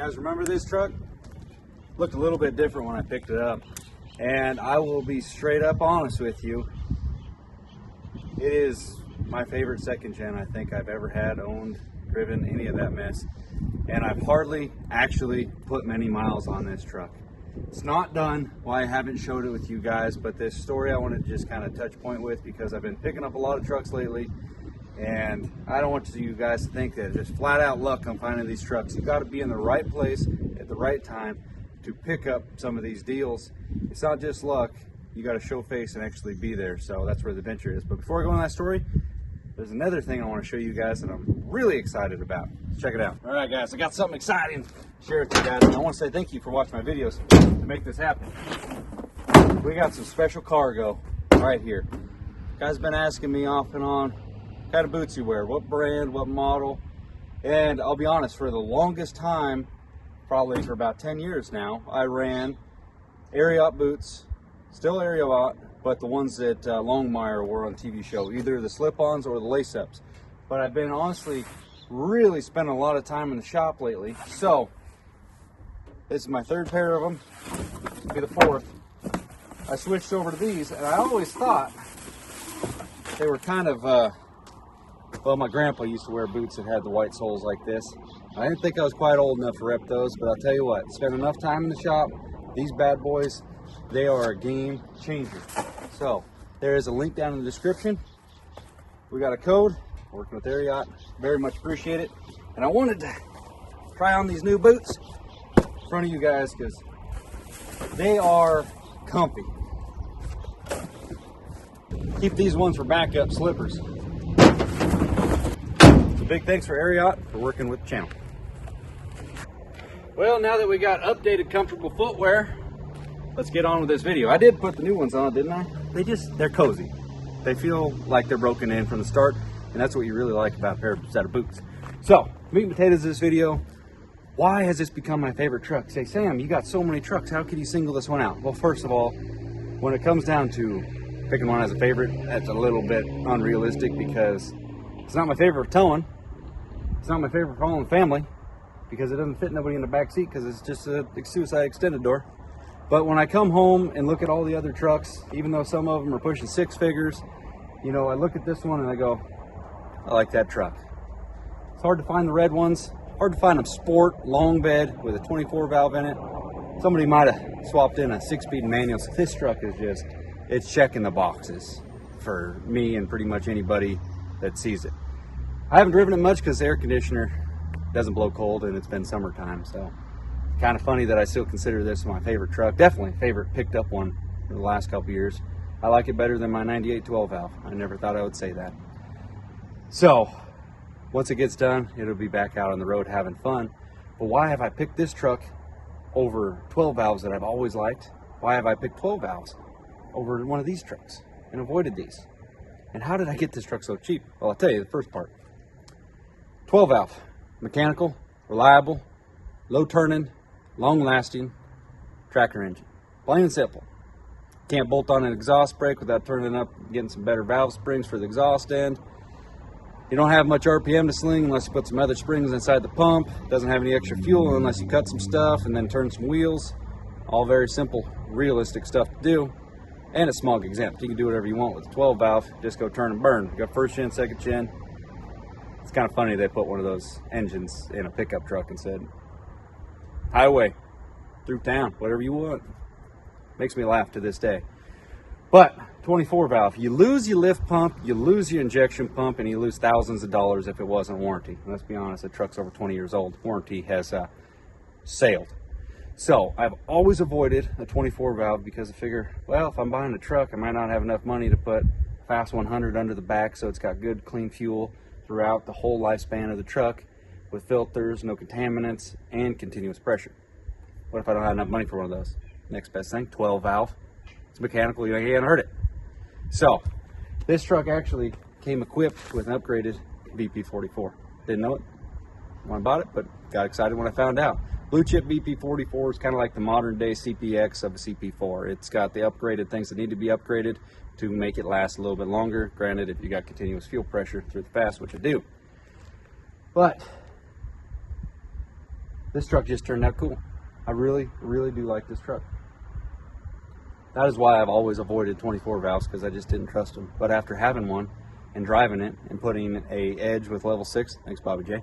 guys remember this truck? Looked a little bit different when I picked it up. And I will be straight up honest with you. It is my favorite second gen I think I've ever had, owned, driven, any of that mess. And I've hardly actually put many miles on this truck. It's not done why I haven't showed it with you guys, but this story I wanted to just kind of touch point with because I've been picking up a lot of trucks lately. And I don't want you guys to think that it's just flat out luck I'm finding these trucks. You've got to be in the right place at the right time to pick up some of these deals. It's not just luck, you got to show face and actually be there. So that's where the adventure is. But before I go on that story, there's another thing I want to show you guys that I'm really excited about. Check it out. All right, guys, I got something exciting to share with you guys, and I want to say thank you for watching my videos to make this happen. We got some special cargo right here. Guys been asking me off and on, what kind of boots you wear, what brand, what model, and I'll be honest, for the longest time, probably for about 10 years now, I ran Ariat boots, still Ariat, but the ones that Longmire wore on TV show, either the slip-ons or the lace-ups. But I've been honestly really spending a lot of time in the shop lately. So this is my third pair of them, be the fourth. I switched over to these, and I always thought they were kind of, well, my grandpa used to wear boots that had the white soles like this. I didn't think I was quite old enough to rep those, but I'll tell you what, spend enough time in the shop, these bad boys, they are a game changer. So there is a link down in the description. We got a code, working with Ariat, very much appreciate it. And I wanted to try on these new boots in front of you guys because they are comfy. Keep these ones for backup slippers. So big thanks for Ariat for working with the channel. Well, now that we got updated comfortable footwear, let's get on with this video. I did put the new ones on, didn't I? They're cozy. They feel like they're broken in from the start, and that's what you really like about a set of boots. So, meat and potatoes of this video. Why has this become my favorite truck? Say, Sam, you got so many trucks. How could you single this one out? Well, first of all, when it comes down to picking one as a favorite, that's a little bit unrealistic because it's not my favorite for towing. It's not my favorite for hauling family because it doesn't fit nobody in the back seat because it's just a suicide extended door. But when I come home and look at all the other trucks, even though some of them are pushing six figures, you know, I look at this one and I go, I like that truck. It's hard to find the red ones, hard to find them sport, long bed with a 24 valve in it. Somebody might have swapped in a 6-speed manual. So this truck is just, it's checking the boxes for me and pretty much anybody that sees it. I haven't driven it much because the air conditioner doesn't blow cold and it's been summertime, so kind of funny that I still consider this my favorite truck. Definitely favorite picked up one in the last couple years. I like it better than my 98 12 valve. I never thought I would say that. So once it gets done, it'll be back out on the road having fun. But why have I picked this truck over 12 valves that I've always liked? Why have I picked 12 valves over one of these trucks and avoided these? And how did I get this truck so cheap? Well, I'll tell you the first part. 12 valve, mechanical, reliable, low turning, long-lasting tractor engine. Plain and simple. Can't bolt on an exhaust brake without turning up, getting some better valve springs for the exhaust end. You don't have much RPM to sling unless you put some other springs inside the pump. Doesn't have any extra fuel unless you cut some stuff and then turn some wheels. All very simple, realistic stuff to do. And it's smog exempt. You can do whatever you want with a 12 valve. Just go turn and burn. You got first gen, second gen. It's kind of funny they put one of those engines in a pickup truck and said, highway, through town, whatever you want. Makes me laugh to this day. But 24 valve, you lose your lift pump, you lose your injection pump, and you lose thousands of dollars if it wasn't warranty. Let's be honest, the truck's over 20 years old. Warranty has sailed. So I've always avoided a 24 valve because I figure, well, if I'm buying a truck, I might not have enough money to put Fast 100 under the back so it's got good clean fuel throughout the whole lifespan of the truck with filters, no contaminants, and continuous pressure. What if I don't have enough money for one of those? Next best thing, 12 valve. It's mechanical, you can't hurt it. So this truck actually came equipped with an upgraded BP44. Didn't know it when I bought it, but got excited when I found out. Blue chip BP44 is kind of like the modern day CPX of a CP4. It's got the upgraded things that need to be upgraded to make it last a little bit longer. Granted, if you got continuous fuel pressure through the fast, which I do. But this truck just turned out cool. I really do like this truck. That is why I've always avoided 24 valves, because I just didn't trust them. But after having one and driving it and putting a edge with level 6, thanks Bobby J,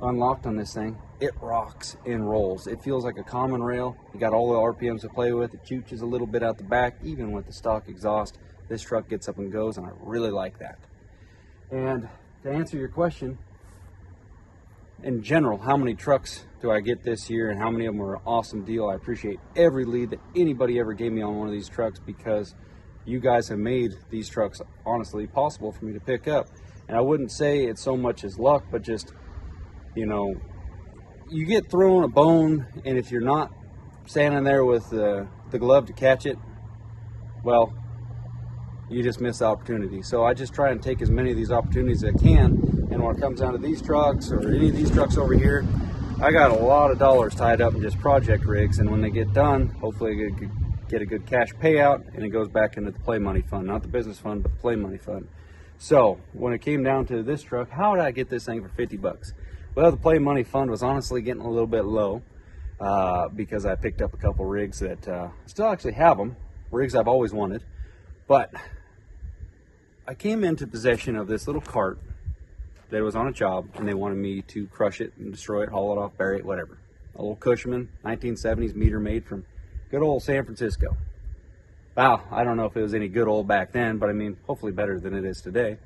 unlocked on this thing, it rocks and rolls. It feels like a common rail. You got all the RPMs to play with. It chooches a little bit out the back, even with the stock exhaust. This truck gets up and goes, and I really like that. And to answer your question, in general, how many trucks do I get this year and how many of them are an awesome deal? I appreciate every lead that anybody ever gave me on one of these trucks, because you guys have made these trucks honestly possible for me to pick up. And I wouldn't say it's so much as luck, but just, you know, you get thrown a bone, and if you're not standing there with the glove to catch it, well, you just miss the opportunity. So I just try and take as many of these opportunities as I can. And when it comes down to these trucks or any of these trucks over here, I got a lot of dollars tied up in just project rigs, and when they get done, hopefully I get a good cash payout, and it goes back into the play money fund, not the business fund, but the play money fund. So when it came down to this truck, how did I get this thing for 50 bucks? Well, the play money fund was honestly getting a little bit low because I picked up a couple rigs that still actually have them, rigs I've always wanted. But I came into possession of this little cart that was on a job, and they wanted me to crush it and destroy it, haul it off, bury it, whatever. A little Cushman, 1970s meter made from good old San Francisco. Wow, I don't know if it was any good old back then, but I mean, hopefully better than it is today.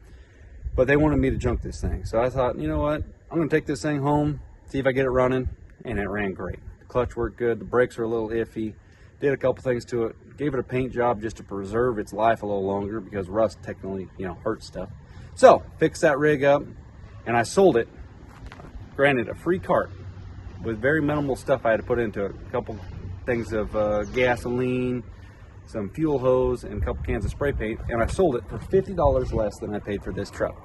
But they wanted me to junk this thing. So I thought, you know what, I'm gonna take this thing home, see if I get it running, and it ran great. The clutch worked good, the brakes were a little iffy, did a couple things to it, gave it a paint job just to preserve its life a little longer, because rust technically, you know, hurts stuff. So, fixed that rig up, and I sold it. Granted, a free cart with very minimal stuff I had to put into it. A couple things of gasoline, some fuel hose, and a couple cans of spray paint, and I sold it for $50 less than I paid for this truck.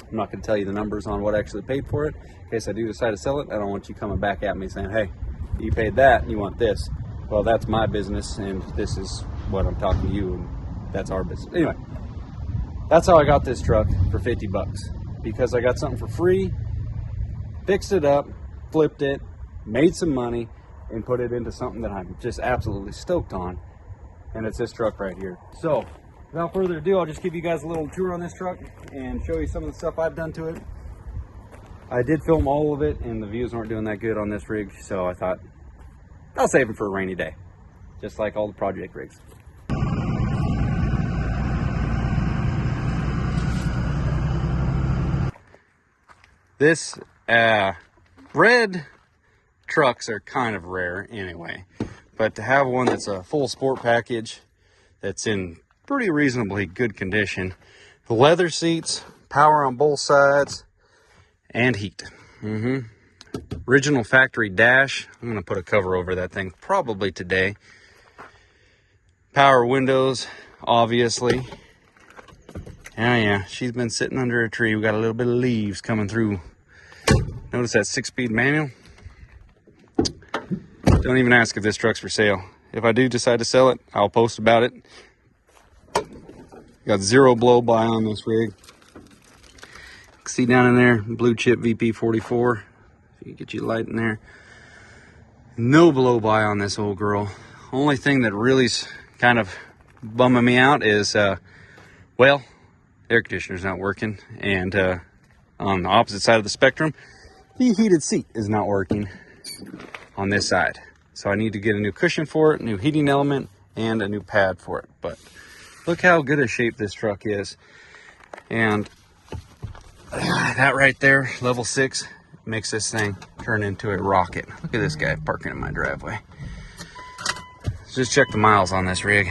I'm not going to tell you the numbers on what I actually paid for it. In case I do decide to sell it, I don't want you coming back at me saying, hey, you paid that and you want this. Well, that's my business, and this is what I'm talking to you, and that's our business. Anyway, that's how I got this truck for 50 bucks. Because I got something for free, fixed it up, flipped it, made some money, and put it into something that I'm just absolutely stoked on. And it's this truck right here. So, without further ado, I'll just give you guys a little tour on this truck and show you some of the stuff I've done to it. I did film all of it, and the views weren't doing that good on this rig, so I thought I'll save them for a rainy day, just like all the project rigs. This red trucks are kind of rare anyway, but to have one that's a full sport package that's in pretty reasonably good condition, the leather seats, power on both sides, and heat. Original factory dash. I'm going to put a cover over that thing probably today. Power windows, obviously. Oh yeah, she's been sitting under a tree. We got a little bit of leaves coming through. Notice that 6-speed manual. Don't even ask if this truck's for sale. If I do decide to sell it, I'll post about it. Got zero blow by on this rig. See down in there, blue chip VP44. If you get your light in there. No blow by on this old girl. Only thing that really's kind of bumming me out is, well, air conditioner's not working, and on the opposite side of the spectrum, the heated seat is not working on this side. So I need to get a new cushion for it, new heating element, and a new pad for it. But look how good a shape this truck is. And that right there, level 6, makes this thing turn into a rocket. Look at this guy parking in my driveway. Let's just check the miles on this rig.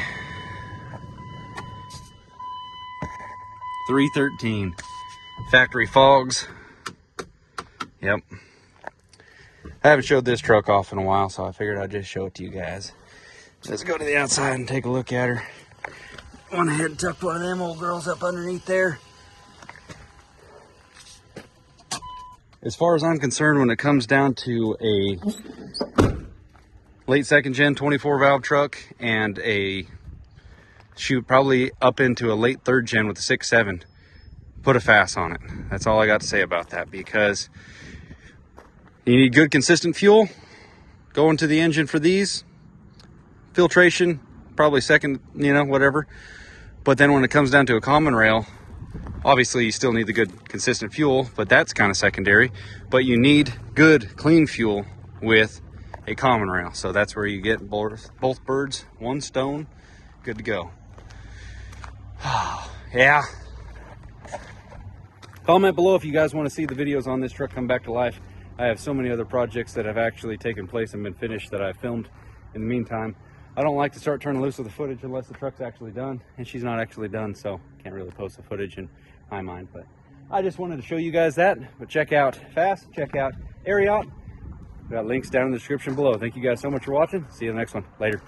313. Factory fogs. Yep. I haven't showed this truck off in a while, so I figured I'd just show it to you guys. Let's go to the outside and take a look at her. Went ahead and tucked one of them old girls up underneath there. As far as I'm concerned, when it comes down to a late second gen 24 valve truck and a shoot probably up into a late third gen with a 6.7, put a FAS on it. That's all I got to say about that, because You need good consistent fuel going to the engine for these. Filtration, probably second, whatever. But then when it comes down to a common rail, obviously you still need the good consistent fuel, but that's kind of secondary. But you need good clean fuel with a common rail. So that's where you get both birds, one stone, good to go. Yeah. Comment below if you guys want to see the videos on this truck come back to life. I have so many other projects that have actually taken place and been finished that I've filmed in the meantime. I don't like to start turning loose with the footage unless the truck's actually done, and she's not actually done, so can't really post the footage in my mind. But I just wanted to show you guys that. But check out Fast, check out Ariat. Got links down in the description below. Thank you guys so much for watching. See you in the next one. Later.